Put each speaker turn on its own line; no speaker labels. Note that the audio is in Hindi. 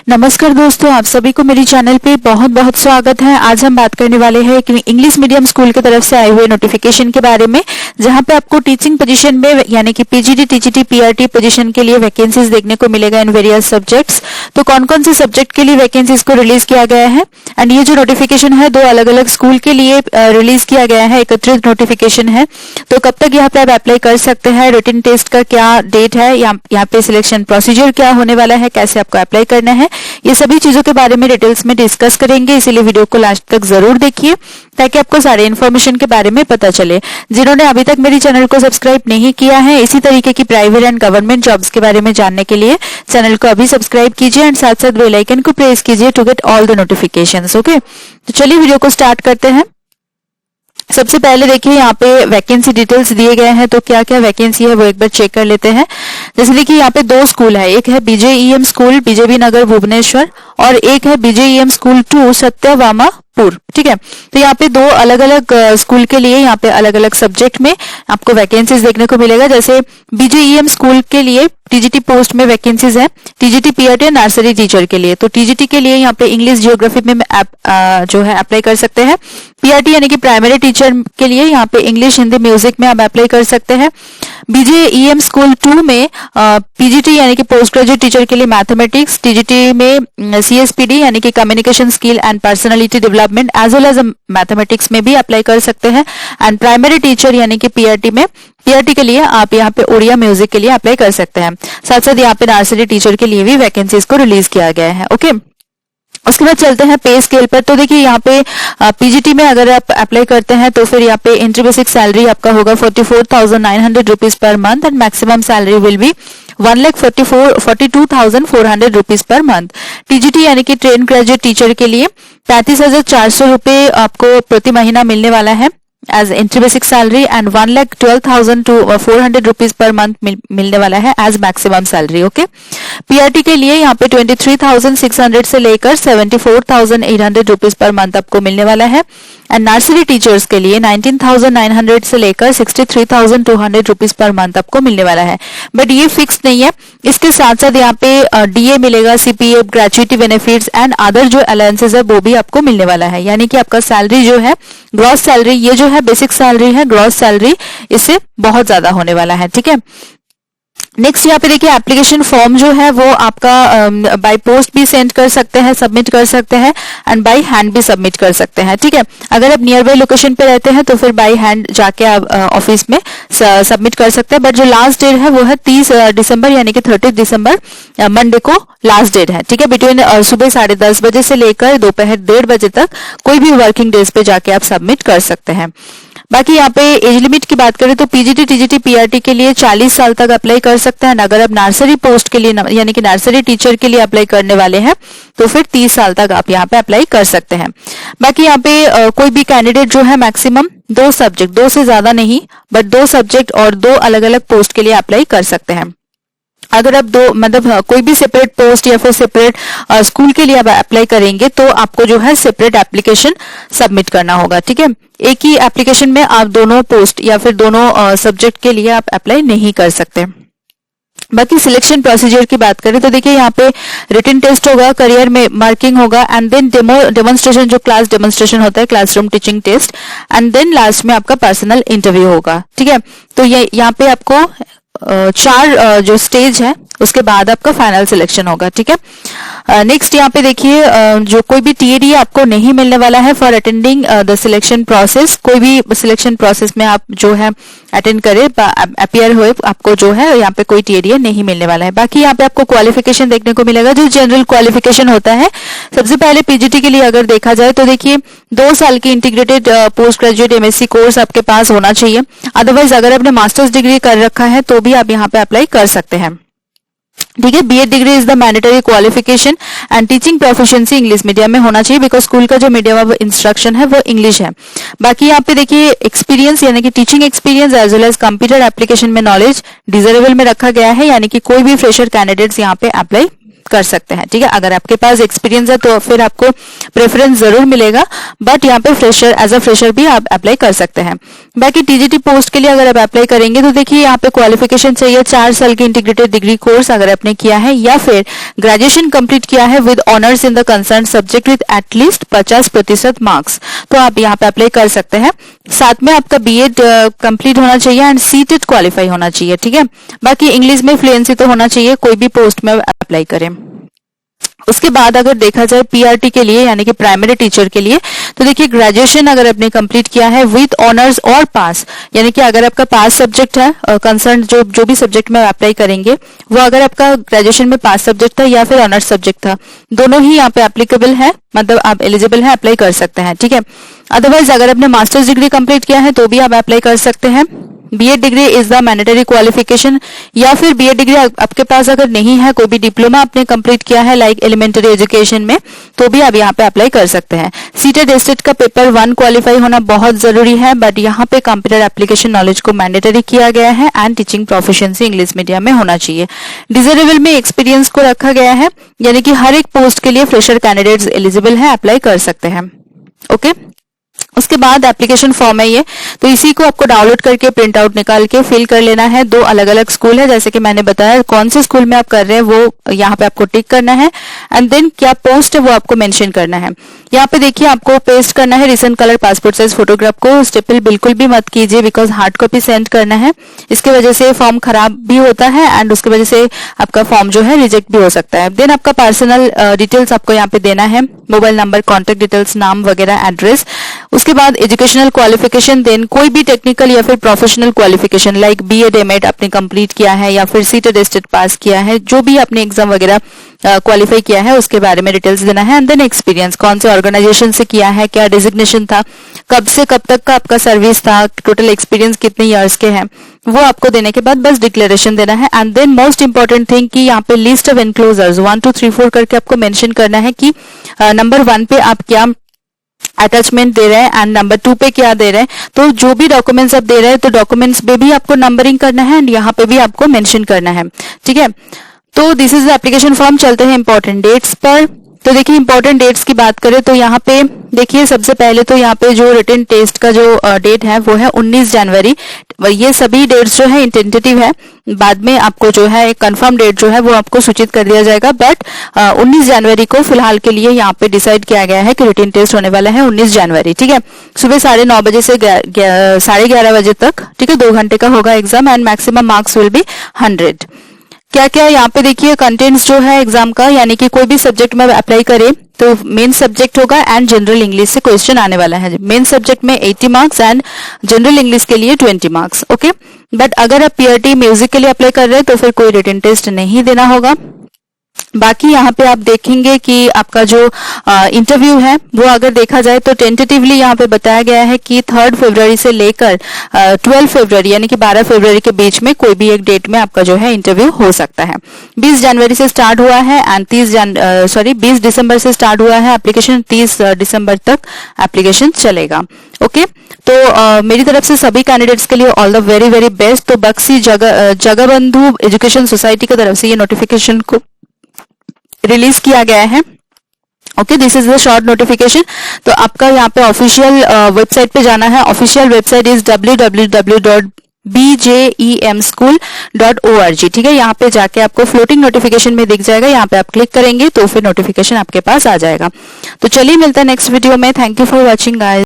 नमस्कार दोस्तों, आप सभी को मेरी चैनल पे बहुत बहुत स्वागत है। आज हम बात करने वाले हैं कि इंग्लिश मीडियम स्कूल की तरफ से आए हुए नोटिफिकेशन के बारे में, जहां पे आपको टीचिंग पोजीशन में यानी कि पीजीटी, टीजीटी, पीआरटी पोजीशन के लिए वैकेंसीज देखने को मिलेगा इन वेरियस सब्जेक्ट्स। तो कौन कौन से सब्जेक्ट के लिए वैकेंसीज को रिलीज किया गया है, एंड ये जो नोटिफिकेशन है दो अलग अलग स्कूल के लिए रिलीज किया गया है, एकत्रित नोटिफिकेशन है। तो कब तक यहाँ पे आप अप्लाई कर सकते हैं, रिटन टेस्ट का क्या डेट है, यहाँ पे सिलेक्शन प्रोसीजर क्या होने वाला है, कैसे आपको अप्लाई करना है, ये सभी चीजों के बारे में डिटेल्स में डिस्कस करेंगे। इसीलिए वीडियो को लास्ट तक जरूर देखिए ताकि आपको सारे इन्फॉर्मेशन के बारे में पता चले। जिन्होंने अभी तक मेरी चैनल को सब्सक्राइब नहीं किया है, इसी तरीके की प्राइवेट एंड गवर्नमेंट जॉब्स के बारे में जानने के लिए चैनल को अभी सब्सक्राइब कीजिए एंड साथ साथ बेल आइकन को प्रेस कीजिए to get all the notifications. Okay, तो चलिए वीडियो को स्टार्ट करते हैं। सबसे पहले देखिए यहाँ पे वैकेंसी डिटेल्स दिए गए हैं, तो क्या क्या वैकेंसी है वो एक बार चेक कर लेते हैं। जैसे देखिए यहाँ पे दो स्कूल है, एक है बीजेईएम स्कूल बीजेपी नगर भुवनेश्वर और एक है बीजेईएम स्कूल 2 सत्यवामापुर। ठीक है, तो यहाँ पे दो अलग अलग स्कूल के लिए यहाँ पे अलग अलग सब्जेक्ट में आपको वैकेंसीज देखने को मिलेगा। जैसे बीजेईएम स्कूल के लिए टीजीटी पोस्ट में वैकेंसीज है, टीजीटी पीआरटी नर्सरी टीचर के लिए। तो टीजीटी के लिए यहाँ पे इंग्लिश जियोग्राफी में जो है अप्लाई कर सकते हैं। पीआरटी यानी कि प्राइमरी टीचर के लिए यहाँ पे इंग्लिश हिंदी म्यूजिक में आप अप्लाई कर सकते हैं। बीजेईएम स्कूल 2 में पीजीटी यानी कि पोस्ट ग्रेजुएट टीचर के लिए मैथमेटिक्स, टीजीटी में सीएसपीडी यानी कि communication skill and personality development as well as mathematics में भी अप्लाई कर सकते हैं। एंड प्राइमरी टीचर यानी कि पीआरटी के लिए आप यहाँ पे ओडिया म्यूजिक के लिए अप्लाई कर सकते हैं। साथ साथ यहाँ पे नर्सरी टीचर के लिए भी वैकेंसीज को रिलीज किया गया है। ओके, उसके बाद चलते हैं पे स्केल पर। तो देखिए यहाँ पे पीजीटी में अगर आप अप्लाई करते हैं तो फिर यहाँ पे एंट्री बेसिक सैलरी आपका होगा 44,900 rupees per month and maximum salary will be 1,42,400 rupees per month. TGT यानी कि ट्रेन ग्रेजुएट टीचर के लिए 35,400 रुपए आपको प्रति महीना मिलने वाला है as entry basic salary and 1,12,400 rupees per month मिलने वाला है as maximum salary. Okay, PRT के लिए यहाँ पे 23,600 से लेकर 74,800 रुपीज पर मंथ आपको मिलने वाला है। एंड नर्सरी टीचर्स के लिए 19,900 से लेकर 63,200 रुपीज पर मंथ आपको मिलने वाला है। बट ये फिक्स नहीं है, इसके साथ साथ यहाँ पे डीए मिलेगा, CPF, gratuity benefits and other जो अलाउंसेस है वो भी आपको मिलने वाला है। यानी कि आपका सैलरी जो है, ग्रॉस सैलरी, ये जो है बेसिक सैलरी है, ग्रॉस सैलरी इससे बहुत ज्यादा होने वाला है। ठीक है, नेक्स्ट यहाँ पे देखिए एप्लीकेशन फॉर्म जो है वो आपका बाय पोस्ट भी सेंड कर सकते हैं, सबमिट कर सकते हैं एंड बाय हैंड भी सबमिट कर सकते हैं। ठीक है, अगर आप नियर बाय लोकेशन पे रहते हैं तो फिर बाय हैंड जाके आप ऑफिस में सबमिट कर सकते हैं। बट जो लास्ट डेट है वो है 30 दिसंबर यानी कि 30 दिसंबर मंडे को लास्ट डेट है। ठीक है, बिटवीन सुबह 10:30 बजे से लेकर दोपहर 1:30 बजे तक कोई भी वर्किंग डेज पे जाके आप सबमिट कर सकते हैं। बाकी यहाँ पे एज लिमिट की बात करें तो पीजीटी, टीजीटी, पीआरटी के लिए 40 साल तक अप्लाई कर सकते हैं। अगर आप नर्सरी पोस्ट के लिए यानी कि नर्सरी टीचर के लिए अप्लाई करने वाले हैं तो फिर 30 साल तक आप यहाँ पे अप्लाई कर सकते हैं। बाकी यहाँ पे कोई भी कैंडिडेट जो है मैक्सिमम 2 सब्जेक्ट, 2 से ज्यादा नहीं बट 2 सब्जेक्ट और 2 अलग अलग पोस्ट के लिए अप्लाई कर सकते हैं। अगर आप कोई भी सेपरेट पोस्ट या फिर सेपरेट स्कूल के लिए आप अप्लाई करेंगे तो आपको जो है सेपरेट एप्लीकेशन सबमिट करना होगा। ठीक है, एक ही एप्लीकेशन में आप दोनों पोस्ट या फिर दोनों सब्जेक्ट के लिए आप अप्लाई नहीं कर सकते। बाकी सिलेक्शन प्रोसीजर की बात करें तो देखिए यहाँ पे रिटन टेस्ट होगा, करियर में मार्किंग होगा एंड देन डेमोन्स्ट्रेशन, जो क्लास डेमोन्स्ट्रेशन होता है, classroom teaching test and then last में आपका पर्सनल इंटरव्यू होगा। ठीक है, तो ये यहाँ पे आपको 4 जो स्टेज है उसके बाद आपका फाइनल सिलेक्शन होगा। ठीक है, नेक्स्ट यहाँ पे देखिए जो कोई भी टीएडी आपको नहीं मिलने वाला है for attending the selection process. कोई भी सिलेक्शन प्रोसेस में आप जो है अटेंड करे, अपीयर हुए, आपको जो है यहाँ पे कोई टीएडी नहीं मिलने वाला है। बाकी यहाँ पे आपको क्वालिफिकेशन देखने को मिलेगा, जो जनरल क्वालिफिकेशन होता है। सबसे पहले पीजीटी के लिए अगर देखा जाए तो देखिए 2 साल की integrated post graduate MSc course आपके पास होना चाहिए। अदरवाइज अगर आपने मास्टर्स डिग्री कर रखा है तो भी आप यहाँ पे अप्लाई कर सकते हैं। ठीक है, BEd degree is the mandatory qualification and teaching proficiency English medium में होना चाहिए बिकॉज स्कूल का जो मीडियम ऑफ इंस्ट्रक्शन है वो इंग्लिश है। बाकी यहाँ पे देखिए एक्सपीरियंस यानी कि teaching experience as well as computer application में नॉलेज डिजरेबल में रखा गया है, यानी कि कोई भी फ्रेशर कैंडिडेट्स यहाँ पे अप्लाई कर सकते हैं। ठीक है, अगर आपके पास एक्सपीरियंस है तो फिर आपको प्रेफरेंस जरूर मिलेगा, बट यहाँ पे फ्रेशर, एज अ फ्रेशर भी आप अप्लाई कर सकते हैं। बाकी टीजीटी पोस्ट के लिए अगर आप अप्लाई करेंगे तो देखिए यहाँ पे क्वालिफिकेशन चाहिए 4 साल की इंटीग्रेटेड डिग्री कोर्स अगर आपने किया है या फिर ग्रेजुएशन कंप्लीट किया है with honours in the concern subject with at least 50% marks, तो आप यहाँ पे अप्लाई कर सकते हैं। साथ में आपका बीएड कंप्लीट होना चाहिए एंड सीटेट क्वालिफाई होना चाहिए, ठीक है। बाकी इंग्लिश में फ्लुएंसी तो होना चाहिए कोई भी पोस्ट में अप्लाई करें। उसके बाद अगर देखा जाए पीआरटी के लिए यानी कि प्राइमरी टीचर के लिए, तो देखिए ग्रेजुएशन अगर आपने कंप्लीट किया है विद ऑनर्स और पास, यानी कि अगर आपका पास सब्जेक्ट है कंसर्न जो भी सब्जेक्ट में अप्लाई करेंगे वो अगर आपका ग्रेजुएशन में पास सब्जेक्ट था या फिर ऑनर्स सब्जेक्ट था, दोनों ही यहाँ पे एप्लीकेबल है, मतलब आप एलिजिबल है, अप्लाई कर सकते हैं, ठीक है। अदरवाइज अगर आपने मास्टर्स डिग्री कंप्लीट किया है तो भी आप अप्लाई कर सकते हैं। BEd degree is the mandatory qualification, या फिर बीएड डिग्री आपके पास अगर नहीं है, कोई भी डिप्लोमा आपने कंप्लीट किया है लाइक एलिमेंट्री एजुकेशन में, तो भी आप यहाँ पे अप्लाई कर सकते हैं। सीटेट एस्टेट का पेपर 1 क्वालिफाई होना बहुत जरूरी है, बट यहाँ पे कंप्यूटर एप्लीकेशन नॉलेज को मैंडेटरी किया गया है and teaching proficiency English medium में होना चाहिए। डिजरेबल में एक्सपीरियंस को रखा गया है, यानी कि हर एक पोस्ट के लिए फ्रेशर कैंडिडेट्स एलिजिबल है, अप्लाई कर सकते हैं, ओके। उसके बाद एप्लीकेशन फॉर्म है ये, तो इसी को आपको डाउनलोड करके प्रिंट आउट निकाल के फिल कर लेना है। 2 अलग अलग स्कूल है, जैसे कि मैंने बताया कौन से स्कूल में आप कर रहे हैं वो यहाँ पे आपको टिक करना है एंड देन क्या पोस्ट है वो आपको मेंशन करना है। यहाँ पे देखिए आपको पेस्ट करना है recent colour passport size photograph को, स्टेपल बिल्कुल भी मत कीजिए बिकॉज हार्ड कॉपी सेंड करना है, इसके वजह से फॉर्म खराब भी होता है एंड उसकी वजह से आपका फॉर्म जो है रिजेक्ट भी हो सकता है। देन आपका पर्सनल डिटेल्स आपको यहाँ पे देना है, मोबाइल नंबर, कॉन्टेक्ट डिटेल्स, नाम वगैरह, एड्रेस। उसके बाद एजुकेशनल क्वालिफिकेशन, देन कोई भी टेक्निकल या फिर professional qualification like BEd MEd आपने कंप्लीट किया है या फिर सीटेट एस्टेट पास किया है, जो भी आपने एग्जाम वगैरह क्वालिफाई किया है उसके बारे में डिटेल्स देना है। एंड देन एक्सपीरियंस, कौन से ऑर्गेनाइजेशन से किया है, क्या डिजिग्नेशन था, कब से कब तक का आपका सर्विस था, टोटल एक्सपीरियंस कितने इयर्स के हैं, वो आपको देने के बाद बस डिक्लेरेशन देना है। And then most important thing कि यहाँ पे लिस्ट ऑफ एनक्लोजर्स 1 2 3 4 करके आपको मेंशन करना है कि नंबर 1 पे आप क्या अटैचमेंट दे रहे हैं एंड नंबर 2 पे क्या दे रहे हैं। तो जो भी डॉक्यूमेंट्स आप दे रहे हैं तो डॉक्यूमेंट्स में भी आपको नंबरिंग करना है एंड यहाँ पे भी आपको मेंशन करना है, ठीक है। तो this is the application form. चलते हैं इंपॉर्टेंट डेट्स पर। तो देखिए इंपॉर्टेंट डेट्स की बात करें तो यहाँ पे देखिए सबसे पहले तो यहाँ पे जो रिटन टेस्ट का जो डेट है वो है 19 जनवरी। ये सभी डेट्स जो है इंटेंटेटिव है, बाद में आपको जो है एक कंफर्म डेट जो है वो आपको सूचित कर दिया जाएगा, बट 19 जनवरी को फिलहाल के लिए यहाँ पे डिसाइड किया गया है कि रिटन टेस्ट होने वाला है 19 जनवरी, ठीक है। सुबह 9:30 बजे से 11:30 बजे तक, ठीक है, 2 घंटे का होगा exam and maximum marks will be 100। क्या क्या यहाँ पे देखिए कंटेंट्स जो है एग्जाम का, यानी कि कोई भी सब्जेक्ट में अप्लाई करे तो मेन सब्जेक्ट होगा एंड जनरल इंग्लिश से क्वेश्चन आने वाला है। मेन सब्जेक्ट में 80 मार्क्स एंड जनरल इंग्लिश के लिए 20 मार्क्स, ओके। बट अगर आप पीआरटी म्यूजिक के लिए अप्लाई कर रहे हैं तो फिर कोई रिटन टेस्ट नहीं देना होगा। बाकी यहाँ पे आप देखेंगे कि आपका जो इंटरव्यू है वो अगर देखा जाए तो टेंटेटिवली यहाँ पे बताया गया है कि 3 फरवरी से लेकर 12 फरवरी यानी कि 12 फरवरी के बीच में कोई भी एक डेट में आपका जो है इंटरव्यू हो सकता है। 20 जनवरी से स्टार्ट हुआ है एंड 20 दिसंबर से स्टार्ट हुआ है एप्लीकेशन, 30 दिसंबर तक एप्लीकेशन चलेगा, ओके। तो मेरी तरफ से सभी कैंडिडेट्स के लिए all the very very best. तो बक्सी जगबंधु एजुकेशन सोसाइटी की तरफ से ये नोटिफिकेशन को रिलीज किया गया है, okay. This is the short notification. तो आपका यहाँ पे ऑफिशियल वेबसाइट पे जाना है। ऑफिशियल वेबसाइट इज www.bjemschool.org, ठीक है। यहाँ पे जाके आपको फ्लोटिंग नोटिफिकेशन में दिख जाएगा, यहाँ पे आप क्लिक करेंगे तो फिर नोटिफिकेशन आपके पास आ जाएगा। तो चलिए मिलता है नेक्स्ट वीडियो में। Thank you for watching guys.